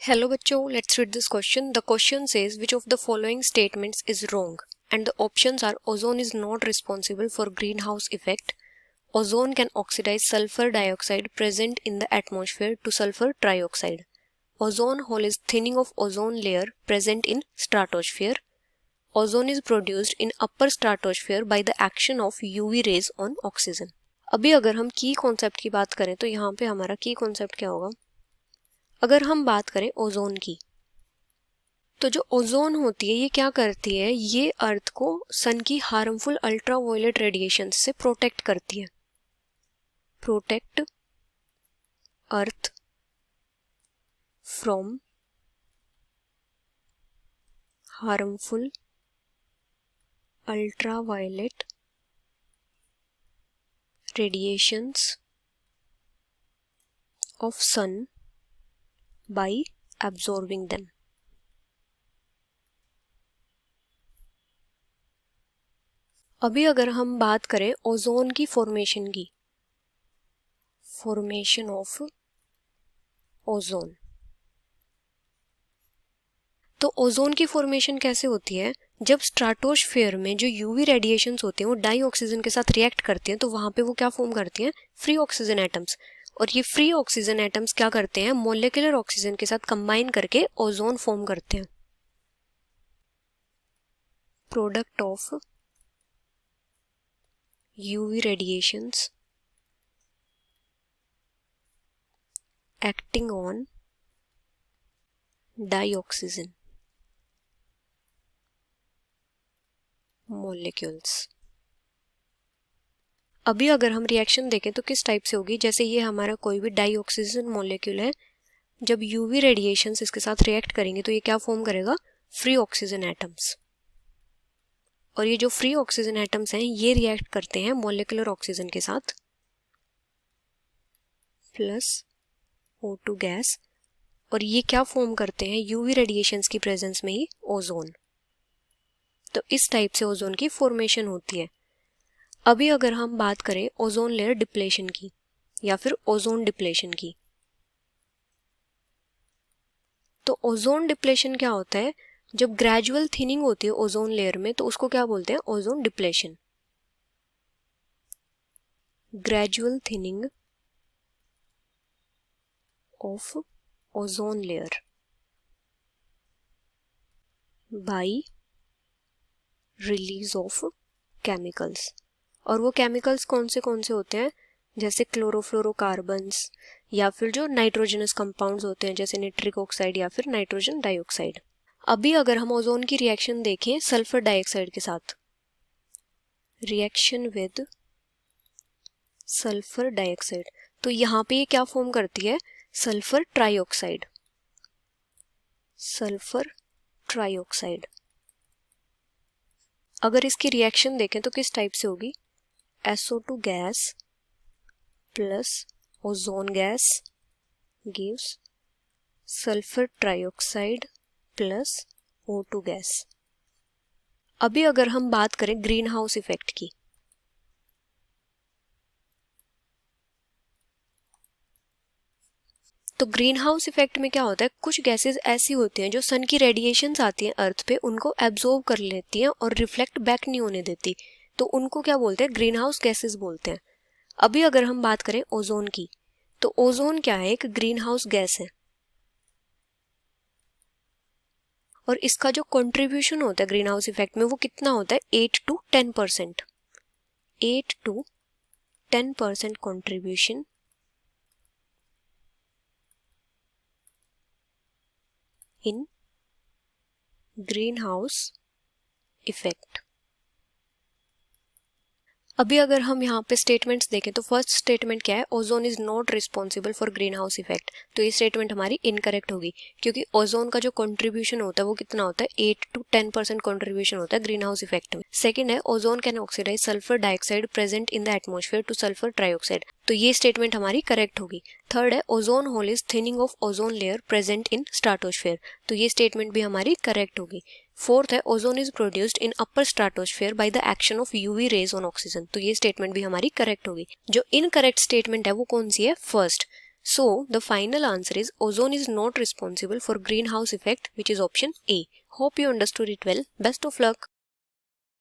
Hello बच्चों, let's read this question. The question says which of the following statements is wrong? And the options are ozone is not responsible for greenhouse effect. Ozone can oxidize sulfur dioxide present in the atmosphere to sulfur trioxide. Ozone hole is thinning of ozone layer present in stratosphere. Ozone is produced in upper stratosphere by the action of UV rays on oxygen. अभी अगर हम की concept की बात करें तो यहाँ पे हमारा की कॉन्सेप्ट क्या होगा? अगर हम बात करें ओजोन की, तो जो ओजोन होती है ये क्या करती है, ये अर्थ को सन की हार्मफुल अल्ट्रावायलेट रेडिएशन से प्रोटेक्ट करती है. Protect earth from harmful ultraviolet radiations of sun by absorbing them. अभी अगर हम बात करें ओजोन की फॉर्मेशन की, फॉर्मेशन ऑफ ओजोन, तो ओजोन की फॉर्मेशन कैसे होती है? जब स्ट्राटोस्फीयर में जो यूवी रेडिएशंस होते हैं वो डाई ऑक्सीजन के साथ रिएक्ट करती हैं, तो वहां पे वो क्या फॉर्म करती हैं? Free oxygen atoms. और ये फ्री ऑक्सीजन एटम्स क्या करते हैं? मॉलिक्यूलर ऑक्सीजन के साथ कंबाइन करके ओजोन फॉर्म करते हैं. Product of UV radiations acting on dioxygen molecules. अभी अगर हम रिएक्शन देखें तो किस टाइप से होगी? जैसे ये हमारा कोई भी डाइऑक्सीजन मॉलिक्यूल है, जब यूवी रेडिएशंस इसके साथ रिएक्ट करेंगे तो ये क्या फॉर्म करेगा? Free oxygen atoms. और ये जो फ्री ऑक्सीजन एटम्स हैं ये रिएक्ट करते हैं मॉलिक्यूलर ऑक्सीजन के साथ प्लस O2 गैस, और ये क्या फॉर्म करते हैं? यूवी रेडिएशंस की प्रेजेंस में ही ओजोन. तो इस टाइप से ओजोन की फॉर्मेशन होती है. अभी अगर हम बात करें ओजोन लेयर डिप्लेशन की या फिर ओजोन डिप्लेशन की, तो ओजोन डिप्लेशन क्या होता है? जब ग्रेजुअल थिनिंग होती है ओजोन लेयर में तो उसको क्या बोलते हैं? Ozone depletion. Gradual thinning of ozone layer by release of chemicals. और वो केमिकल्स कौन से होते हैं? जैसे क्लोरोफ्लोरोकार्बन्स या फिर जो नाइट्रोजनस कंपाउंड्स होते हैं जैसे नाइट्रिक ऑक्साइड या फिर नाइट्रोजन डाइऑक्साइड. अभी अगर हम ओजोन की रिएक्शन देखें सल्फर डाइऑक्साइड के साथ, रिएक्शन विद सल्फर डाइऑक्साइड, तो यहाँ पे ये क्या फॉर्म करती है? Sulphur trioxide. Sulphur trioxide. अगर इसकी रिएक्शन देखें तो किस टाइप से होगी? SO2 gas plus ozone gas gives sulphur trioxide plus O2 gas. अभी अगर हम बात करें ग्रीन हाउस इफेक्ट की, तो ग्रीन हाउस इफेक्ट में क्या होता है? कुछ गैसेस ऐसी होती हैं जो सन की रेडिएशंस आती हैं अर्थ पे, उनको एब्जॉर्ब कर लेती हैं और रिफ्लेक्ट बैक नहीं होने देती, तो उनको क्या बोलते हैं? ग्रीन हाउस गैसेस बोलते हैं. अभी अगर हम बात करें ओजोन की, तो ओजोन क्या है? एक ग्रीन हाउस गैस है. और इसका जो कंट्रीब्यूशन होता है ग्रीन हाउस इफेक्ट में वो कितना होता है? 8 to 10%. 8 to 10% contribution in green house effect. अभी अगर हम यहाँ पे स्टेटमेंट्स देखें तो फर्स्ट स्टेटमेंट क्या है? Ozone is not responsible for green house effect. तो ये स्टेटमेंट हमारी इनकरेक्ट होगी क्योंकि ओजोन का जो कंट्रीब्यूशन होता है वो कितना होता है? 8 to 10% कंट्रीब्यूशन होता है ग्रीन हाउस इफेक्ट में. सेकंड है ozone can oxidise sulphur dioxide present in the atmosphere to sulphur trioxide. तो ये स्टेटमेंट हमारी करेक्ट होगी. थर्ड है ozone hole is thinning of ozone layer present in stratosphere. तो ये स्टेटमेंट भी हमारी करेक्ट होगी. फोर्थ है ozone is produced in upper stratosphere by the action of UV rays on oxygen. तो ये स्टेटमेंट भी हमारी करेक्ट होगी. जो इनकरेक्ट स्टेटमेंट है वो कौन सी है? First. So the final answer is ozone is not responsible for greenhouse effect, which is option A. Hope you understood it well. Best of luck.